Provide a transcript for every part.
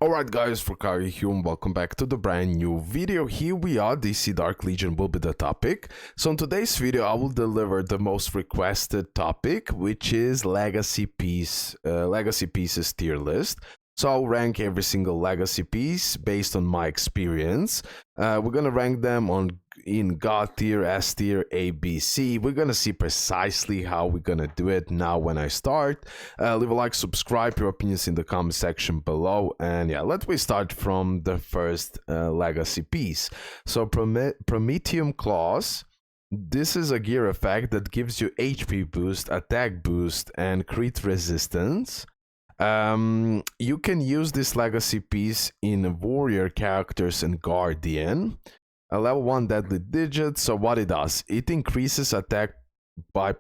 Alright guys, RoKage here and welcome back to the brand new video. Here we are, DC Dark Legion will be the topic. So in today's video I will deliver the most requested topic, which is legacy pieces tier list. So I'll rank every single legacy piece based on my experience. We're gonna rank them in God tier, S tier, A, B, C. We're gonna see precisely how we're gonna do it now when I start. Leave a like, subscribe, your opinions in the comment section below. And yeah, let me start from the first legacy piece. So Prometheum Claws. This is a gear effect that gives you HP boost, attack boost, and crit resistance. You can use this legacy piece in warrior characters and guardian. A level 1 deadly digit. So what it does, it increases attack by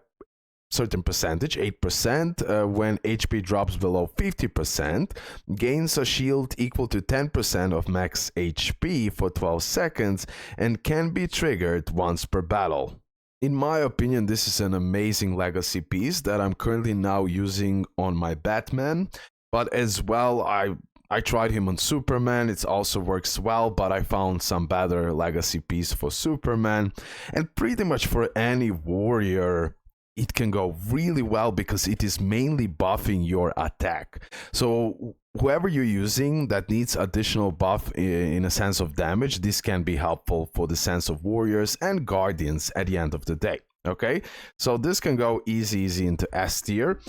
certain percentage, 8%, when HP drops below 50%, gains a shield equal to 10% of max HP for 12 seconds, and can be triggered once per battle. In my opinion, this is an amazing legacy piece that I'm currently now using on my Batman, but as well I tried him on Superman. It also works well, but I found some better legacy piece for Superman, and pretty much for any warrior it can go really well because it is mainly buffing your attack. So whoever you're using that needs additional buff in a sense of damage, this can be helpful for the sense of warriors and guardians at the end of the day. Okay, so this can go easy into S tier.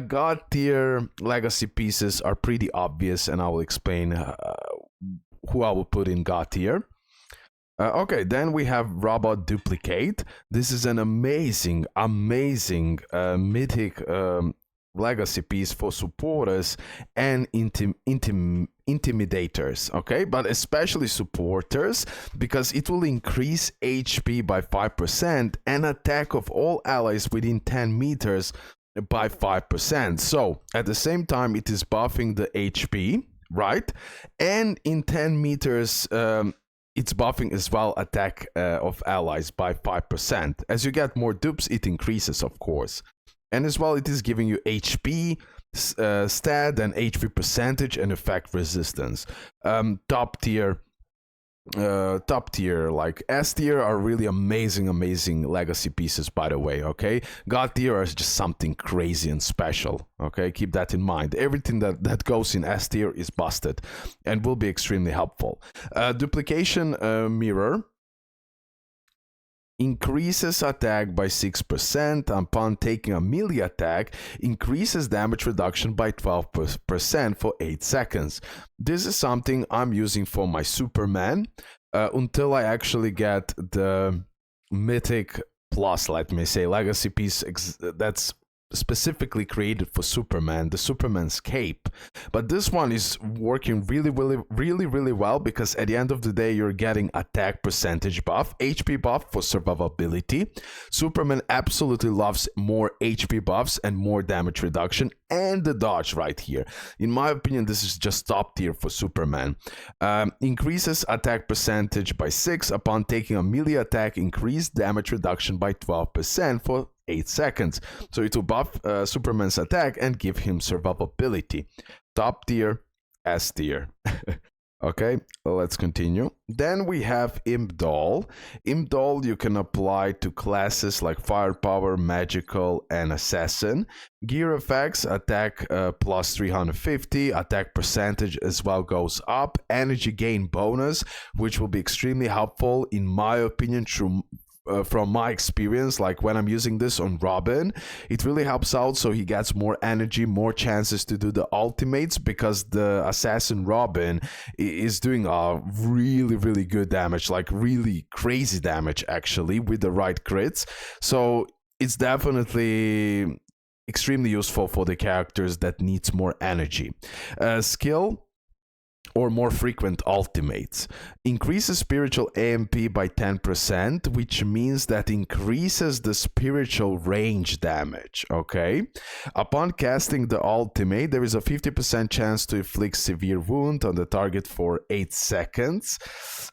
God tier legacy pieces are pretty obvious, and I will explain who I will put in God tier. Okay, then we have Robot Duplicate. This is an amazing mythic legacy piece for supporters and intimidators, okay, but especially supporters, because it will increase HP by 5% and attack of all allies within 10 meters by 5%. So at the same time it is buffing the HP, right? And in 10 meters it's buffing as well attack of allies by 5%. As you get more dupes, it increases, of course. And as well, it is giving you HP stat and HP percentage and effect resistance. Top tier like S tier are really amazing legacy pieces, by the way. Okay, God tier is just something crazy and special. Okay, keep that in mind. Everything that goes in S tier is busted and will be extremely helpful. Duplication Mirror increases attack by 6% upon taking a melee attack, increases damage reduction by 12% for 8 seconds. This is something I'm using for my Superman until I actually get the mythic plus, let me say, legacy piece that's specifically created for Superman, the Superman's cape. But this one is working really well, because at the end of the day you're getting attack percentage buff, HP buff for survivability. Superman absolutely loves more HP buffs and more damage reduction, and the dodge right here. In my opinion, this is just top tier for Superman. Increases attack percentage by 6 upon taking a melee attack, increased damage reduction by 12% for 8 seconds. So it will buff Superman's attack and give him survivability. Top tier, S tier. Okay, let's continue. Then we have Imp Doll. Imp Doll you can apply to classes like Firepower, Magical, and Assassin. Gear effects, attack plus 350, attack percentage as well goes up, energy gain bonus, which will be extremely helpful in my opinion from my experience. Like when I'm using this on Robin, it really helps out, so he gets more energy, more chances to do the ultimates, because the assassin Robin is doing a really good damage, like really crazy damage actually, with the right crits. So it's definitely extremely useful for the characters that needs more energy. Skill or more frequent ultimates. Increases spiritual AMP by 10%, which means that increases the spiritual range damage, okay? Upon casting the ultimate, there is a 50% chance to inflict severe wound on the target for 8 seconds.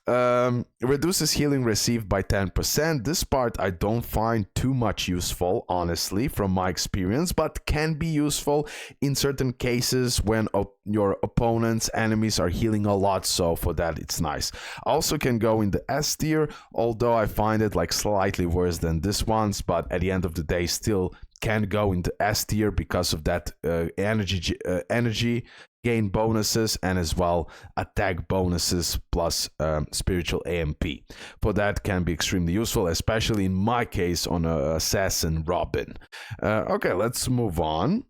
Reduces healing received by 10%. This part I don't find too much useful, honestly, from my experience, but can be useful in certain cases when your opponent's enemies are healing a lot, so for that it's nice. Also can go in the S tier, although I find it like slightly worse than this one's, but at the end of the day still can go into S tier because of that energy gain bonuses and as well attack bonuses plus spiritual AMP. For that can be extremely useful, especially in my case on Assassin Robin. Okay, let's move on.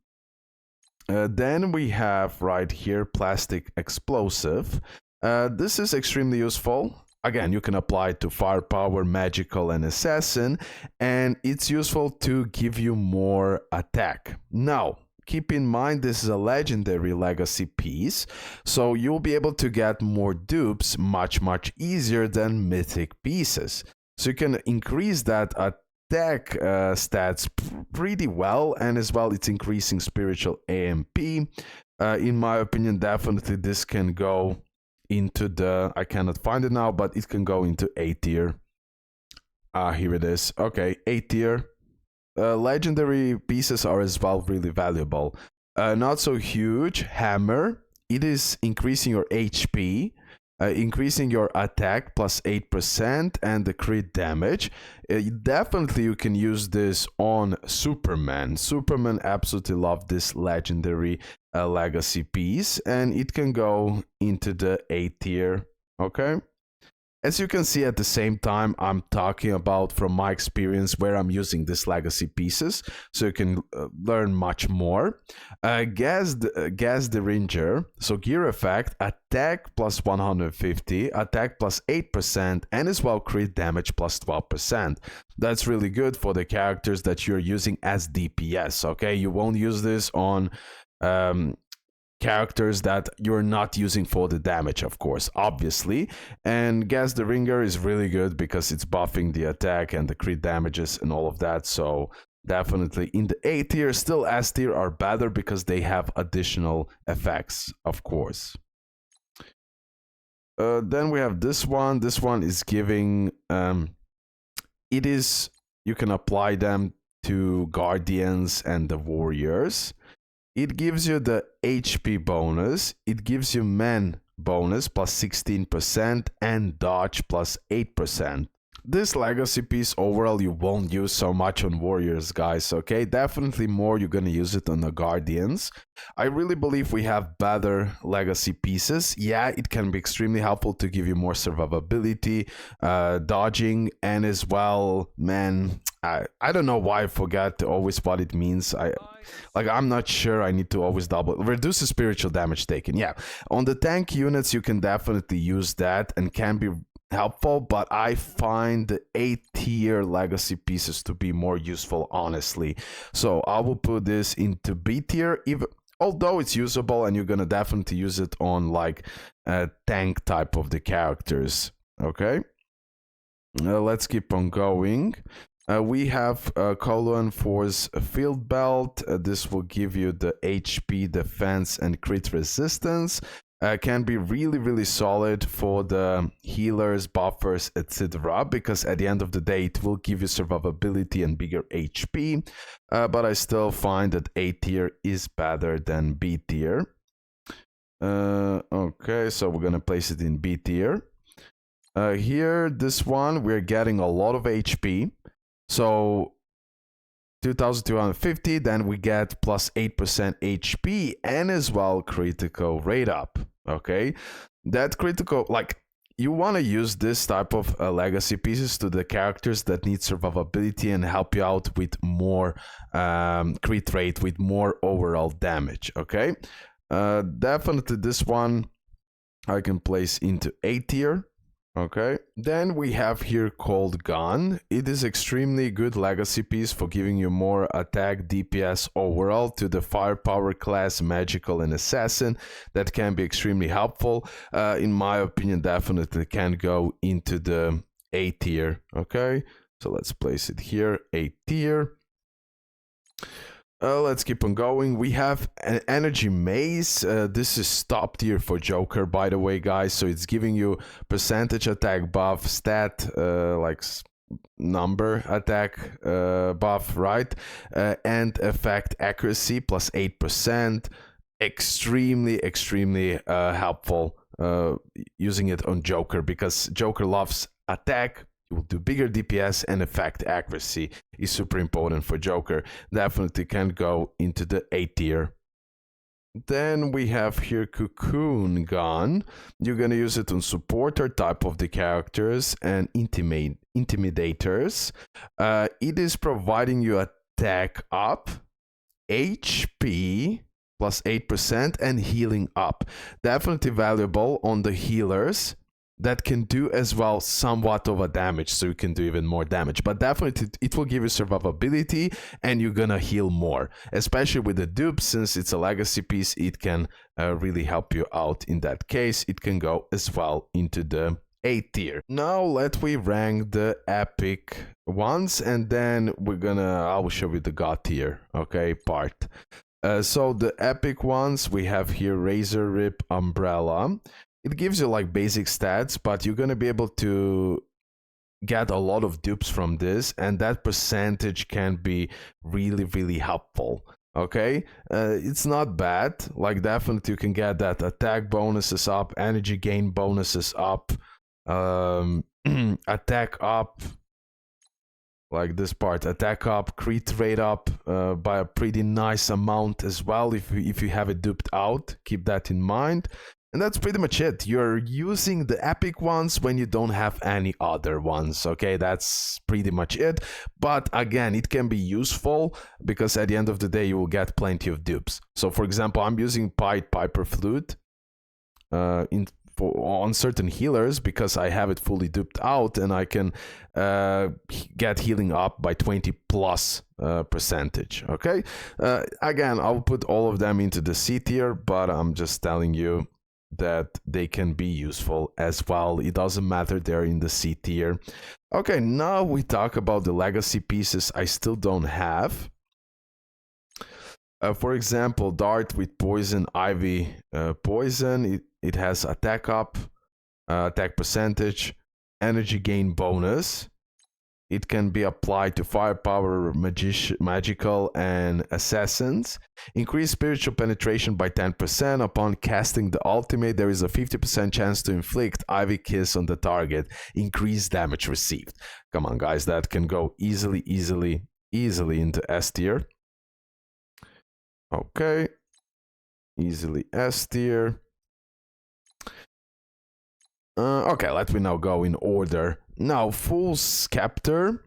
Then we have right here plastic explosive. This is extremely useful. Again, you can apply it to firepower, magical, and assassin, and it's useful to give you more attack. Now, keep in mind this is a legendary legacy piece, so you'll be able to get more dupes much easier than mythic pieces. So you can increase that attack stats pretty well, and as well it's increasing spiritual AMP. In my opinion, definitely this can go into the, I cannot find it now, but it can go into A tier. Here it is. Okay, A tier. Legendary pieces are as well really valuable. Not so huge. Hammer. It is increasing your HP, increasing your attack plus 8% and the crit damage. Definitely you can use this on Superman. Superman absolutely love this legendary legacy piece, and it can go into the A tier. Okay. As you can see, at the same time, I'm talking about from my experience where I'm using these legacy pieces, so you can learn much more. Gas Derringer, so gear effect, attack plus 150, attack plus 8%, and as well crit damage plus 12%. That's really good for the characters that you're using as DPS, okay? You won't use this on characters that you're not using for the damage, of course, obviously. And Gas Derringer is really good because it's buffing the attack and the crit damages and all of that, so definitely in the A tier. Still S tier are better because they have additional effects, of course. Then we have this one. This one is giving you can apply them to Guardians and the Warriors. It gives you the HP bonus, it gives you men bonus plus 16% and dodge plus 8%. This legacy piece overall you won't use so much on Warriors, guys, okay? Definitely more you're gonna use it on the Guardians. I really believe we have better legacy pieces. Yeah, it can be extremely helpful to give you more survivability, dodging, and as well, man, I don't know why I forgot always what it means. I'm not sure. I need to always double. Reduces spiritual damage taken. Yeah, on the tank units you can definitely use that and can be helpful, but I find the A tier legacy pieces to be more useful, honestly. So I will put this into B tier, even although it's usable, and you're gonna definitely use it on like a tank type of the characters. Okay, let's keep on going. We have Coluan Force Field Belt. This will give you the HP, defense, and crit resistance. Can be really solid for the healers, buffers, etc. because at the end of the day it will give you survivability and bigger HP. But I still find that A tier is better than B tier. Okay, so we're gonna place it in B tier. Here, this one, we're getting a lot of HP. So 2250, then we get plus 8% HP and as well critical rate up. Okay, that critical, like, you want to use this type of legacy pieces to the characters that need survivability and help you out with more crit rate, with more overall damage. Okay, definitely this one I can place into A tier. Okay, then we have here Cold Gun. It is extremely good legacy piece for giving you more attack DPS overall to the firepower class, magical and assassin. That can be extremely helpful. In my opinion, definitely can go into the A tier. Okay, so let's place it here, A tier. Let's keep on going. We have an energy mace. This is top tier for Joker, by the way, guys. So it's giving you percentage attack buff, stat, like number attack buff, right? And effect accuracy plus 8%. Extremely helpful using it on Joker, because Joker loves attack. You will do bigger DPS, and effect accuracy is super important for Joker. Definitely can go into the A tier. Then we have here Cocoon Gun. You're gonna use it on supporter type of the characters and intimidators. It is providing you attack up, HP plus 8%, and healing up. Definitely valuable on the healers that can do as well somewhat of a damage, so you can do even more damage. But definitely it will give you survivability, and you're gonna heal more. Especially with the dupe, since it's a legacy piece, it can really help you out in that case. It can go as well into the A tier. Now let we rank the epic ones, and then I will show you the God tier, okay, part. So the epic ones, we have here Razor Rip Umbrella. It gives you like basic stats, but you're gonna be able to get a lot of dupes from this, and that percentage can be really helpful. Okay, it's not bad. Like, definitely you can get that attack bonuses up, energy gain bonuses up, attack up, like this part, attack up, crit rate up by a pretty nice amount as well if you have it duped out. Keep that in mind. And that's pretty much it. You're using the epic ones when you don't have any other ones, okay? That's pretty much it. But again, it can be useful, because at the end of the day, you will get plenty of dupes. So for example, I'm using Piper Flute on certain healers, because I have it fully duped out, and I can get healing up by 20 plus percentage, okay? Again, I'll put all of them into the C tier, but I'm just telling you that they can be useful as well. It doesn't matter, they're in the C tier. Okay, now we talk about the legacy pieces I still don't have. For example, Dart with Poison Ivy Poison. It has attack up, attack percentage, energy gain bonus. It can be applied to firepower, magical, and assassins. Increase spiritual penetration by 10%. Upon casting the ultimate, there is a 50% chance to inflict Ivy Kiss on the target. Increase damage received. Come on, guys, that can go easily into S tier. Okay, easily S tier. Okay, let me now go in order. Now, Full Scepter,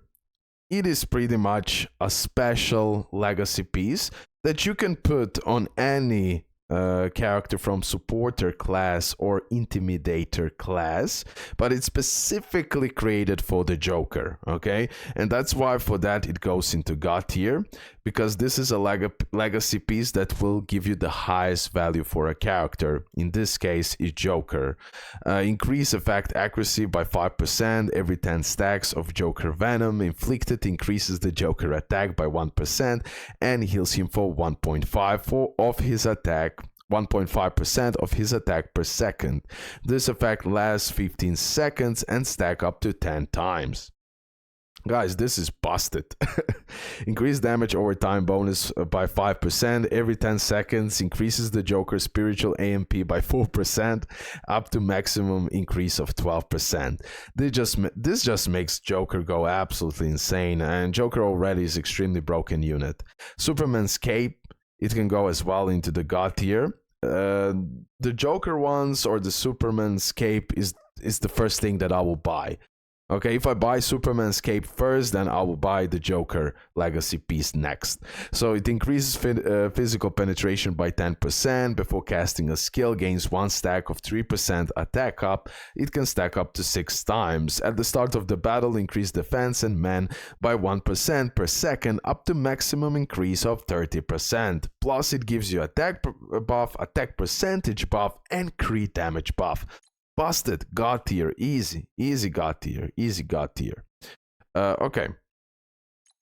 it is pretty much a special legacy piece that you can put on any character from supporter class or intimidator class, but it's specifically created for the Joker, okay? And that's why for that it goes into God tier, because this is a legacy piece that will give you the highest value for a character. In this case, is Joker. Increase effect accuracy by 5% every 10 stacks of Joker Venom. Inflicted increases the Joker attack by 1% and heals him for 1.5 of his attack. 1.5% of his attack per second. This effect lasts 15 seconds and stack up to 10 times. Guys, this is busted. Increase damage over time bonus by 5% every 10 seconds. Increases the Joker's spiritual AMP by 4% up to maximum increase of 12%. This just makes Joker go absolutely insane, and Joker already is extremely broken unit. Superman's Cape, it can go as well into the God tier. The Joker ones or the Superman's Cape is the first thing that I will buy. Okay, if I buy Superman's cape first, then I will buy the Joker legacy piece next. So it increases physical penetration by 10%. Before casting a skill, gains 1 stack of 3% attack up. It can stack up to 6 times. At the start of the battle, increase defense and men by 1% per second, up to maximum increase of 30%. Plus it gives you attack buff, attack percentage buff, and crit damage buff. Busted, God tier, easy God tier, easy God tier. Okay.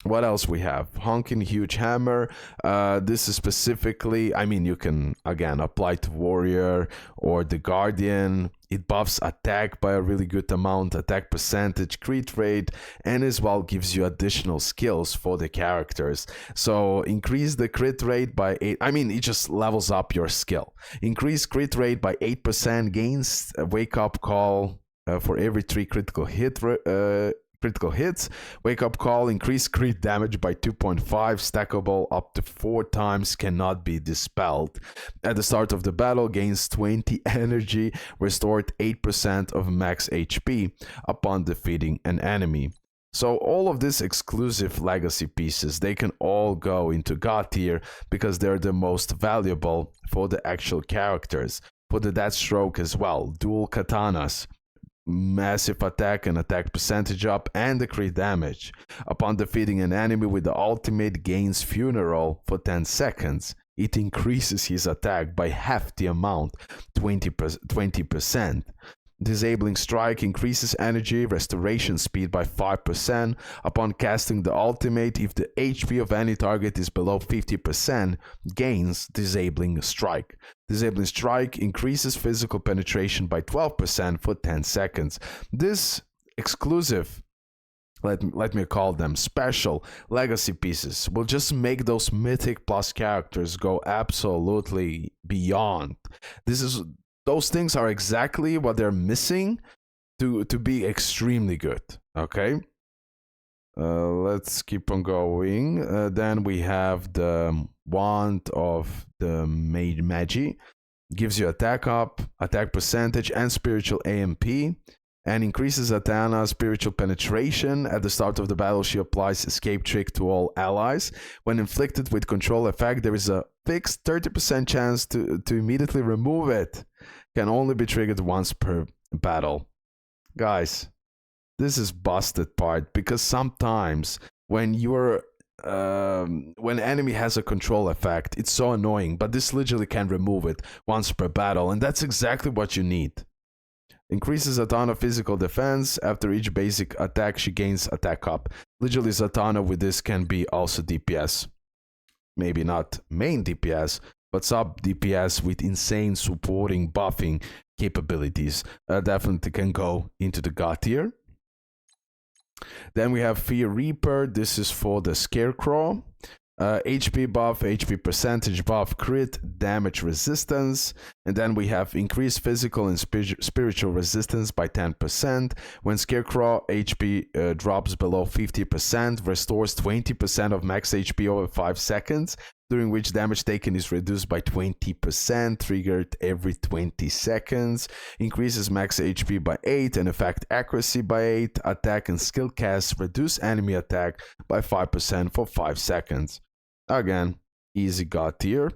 What else we have? Honkin Huge Hammer. This is specifically, I mean, you can again apply to Warrior or the Guardian. It buffs attack by a really good amount, attack percentage, crit rate, and as well gives you additional skills for the characters. So increase the crit rate by 8. I mean, it just levels up your skill. Increase crit rate by 8%, gains a wake up call for every 3 critical hits, wake up call, increase crit damage by 2.5, stackable up to 4 times, cannot be dispelled. At the start of the battle, gains 20 energy, restored 8% of max HP upon defeating an enemy. So all of these exclusive legacy pieces, they can all go into God tier because they're the most valuable for the actual characters. For the Deathstroke as well, dual Katanas, massive attack and attack percentage up, and the crit damage. Upon defeating an enemy with the ultimate, gains Funeral for 10 seconds. It increases his attack by half the amount, 20%. Disabling Strike increases energy restoration speed by 5%. Upon casting the ultimate, if the HP of any target is below 50%, gains Disabling Strike. Disabling Strike increases physical penetration by 12% for 10 seconds. This exclusive, let me call them special legacy pieces, will just make those Mythic Plus characters go absolutely beyond. Those things are exactly what they're missing to be extremely good. Okay, let's keep on going. Then we have the Wand of the Magi. Gives you attack up, attack percentage, and spiritual AMP, and increases Atana's spiritual penetration. At the start of the battle, she applies Escape Trick to all allies. When inflicted with control effect, there is a fixed 30% chance to immediately remove it. Can only be triggered once per battle. Guys, this is busted part, because sometimes when when enemy has a control effect, it's so annoying, but this literally can remove it once per battle, and that's exactly what you need. Increases Zatanna physical defense. After each basic attack, she gains attack up. Literally, Zatanna with this can be also DPS. Maybe not main DPS, but sub DPS with insane supporting buffing capabilities. Definitely can go into the God tier. Then we have Fear Reaper. This is for the Scarecrow. HP buff, HP percentage buff, crit, damage resistance. And then we have increased physical and spiritual resistance by 10%. When Scarecrow HP drops below 50%, restores 20% of max HP over 5 seconds, during which damage taken is reduced by 20%, triggered every 20 seconds. Increases max HP by 8 and effect accuracy by 8. Attack and skill casts reduce enemy attack by 5% for 5 seconds. Again, easy God tier.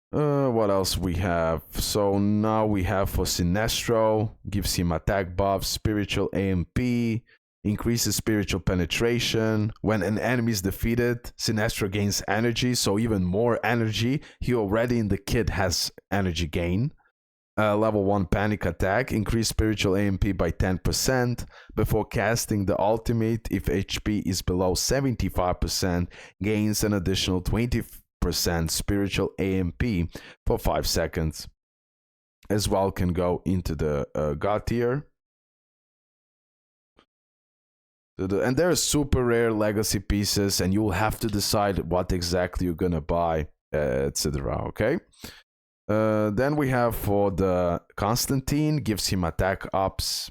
What else we have? So now we have for Sinestro, gives him attack buff, spiritual AMP, increases spiritual penetration. When an enemy is defeated, Sinestro gains energy, so even more energy. He already in the kit has energy gain. Level 1 panic attack, increase spiritual AMP by 10%. Before casting the ultimate, if HP is below 75%, gains an additional 20% spiritual AMP for 5 seconds. As well can go into the God tier. And there are super rare legacy pieces, and you will have to decide what exactly you're gonna buy, etc. Okay. Then we have for the Constantine, gives him attack ups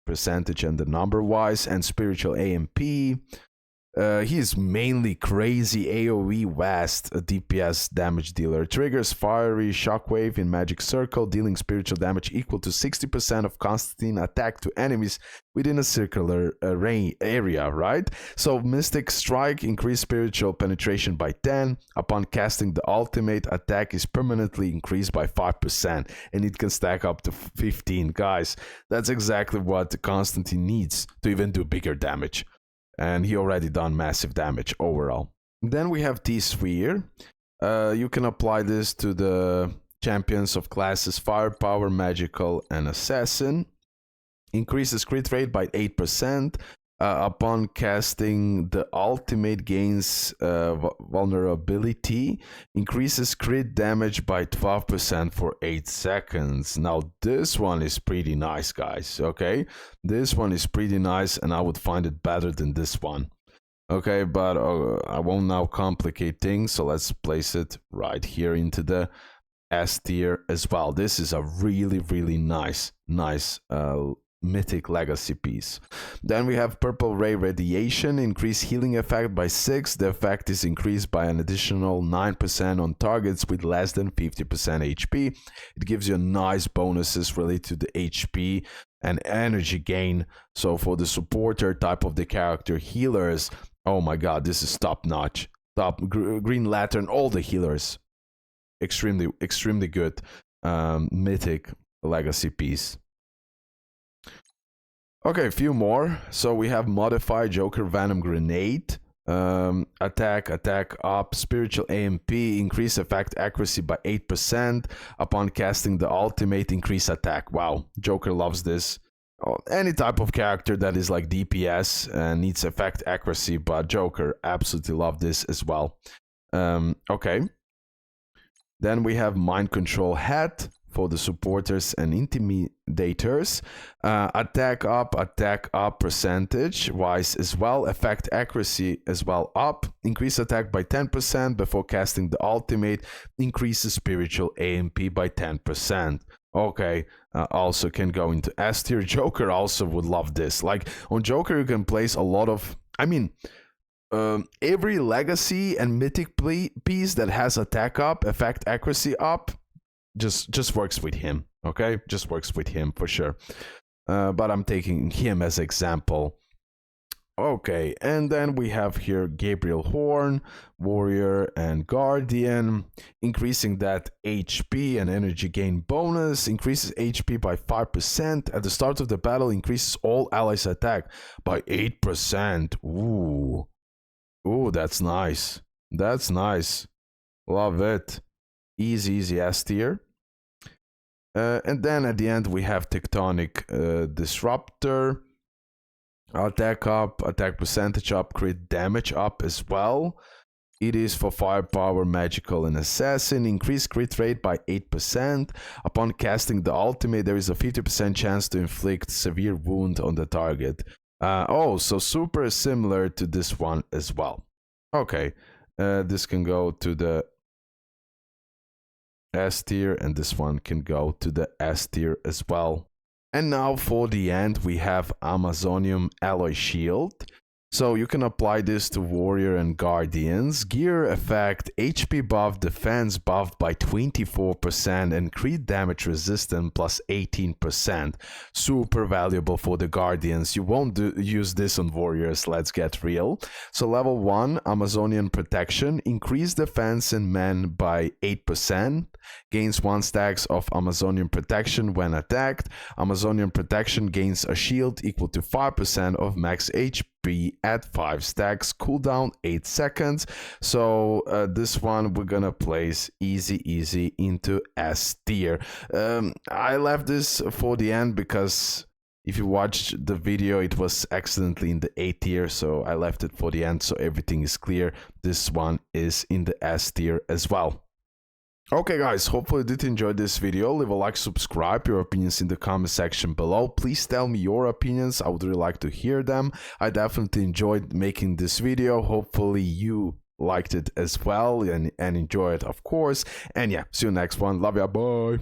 percentage and the number wise, and spiritual AMP. He's mainly crazy AoE West, a DPS damage dealer. Triggers fiery shockwave in magic circle, dealing spiritual damage equal to 60% of constant attack to enemies within a circular area, right? So Mystic Strike, increase spiritual penetration by 10. Upon casting the ultimate, attack is permanently increased by 5%, and it can stack up to 15. Guys, that's exactly what Constantine needs to even do bigger damage. And he already done massive damage overall. Then we have T-Sphere. You can apply this to the champions of classes Firepower, Magical, and Assassin. Increases crit rate by 8%. Upon casting the ultimate, gains vulnerability, increases crit damage by 12% for 8 seconds. Now this one is pretty nice, guys. Okay, this one is pretty nice, and I would find it better than this one. Okay, but I won't now complicate things, so let's place it right here into the S tier as well. This is a really nice mythic legacy piece. Then we have Purple Ray Radiation, increase healing effect by 6. The effect is increased by an additional 9% on targets with less than 50% HP. It gives you nice bonuses related to the HP and energy gain. So for the supporter type of the character, healers, oh my god, this is top notch. Top Green Lantern, all the healers, extremely good mythic legacy piece. Okay, a few more. So we have Modify Joker Venom Grenade. Attack up, spiritual AMP, increase effect accuracy by 8%. Upon casting the ultimate, increase attack. Wow, Joker loves this. Any type of character that is like DPS and needs effect accuracy, but Joker absolutely loves this as well. Okay. Then we have Mind Control Hat for the supporters and intimidators. Attack up percentage wise as well. Effect accuracy as well up. Increase attack by 10% before casting the ultimate. Increases spiritual AMP by 10%. Okay, also can go into S tier. Joker also would love this. Like on Joker you can place a lot of, I mean, every legacy and mythic piece that has attack up, effect accuracy up, just works with him. Okay, just works with him for sure. But I'm taking him as example. Okay, and then we have here Gabriel Horn, Warrior and Guardian, increasing that HP and energy gain bonus, increases HP by 5%. At the start of the battle, increases all allies attack by 8%. Ooh, that's nice. That's nice. Love it. Easy S tier. And then at the end we have Tectonic Disruptor. Attack up, attack percentage up, crit damage up as well. It is for Firepower, Magical, and Assassin. Increase crit rate by 8%. Upon casting the ultimate, there is a 50% chance to inflict severe wound on the target. Oh, so super similar to this one as well. Okay, this can go to the S tier, and this one can go to the S tier as well. And now for the end, we have Amazonium Alloy Shield. So you can apply this to Warrior and Guardians. Gear effect, HP buff, defense buff by 24%, and crit damage resistance plus 18%. Super valuable for the Guardians. You won't use this on Warriors, let's get real. So level 1, Amazonian Protection. Increase defense in men by 8%. Gains 1 stacks of Amazonian Protection when attacked. Amazonian Protection gains a shield equal to 5% of max HP at 5 stacks. Cooldown 8 seconds. So this one we're gonna place easy into S tier. I left this for the end because if you watched the video, it was accidentally in the A tier, so I left it for the end so everything is clear. This one is in the S tier as well. Okay guys, hopefully you did enjoy this video. Leave a like, subscribe, your opinions in the comment section below. Please tell me your opinions, I would really like to hear them. I definitely enjoyed making this video. Hopefully you liked it as well and enjoy it, of course. And yeah, see you next one. Love ya, bye.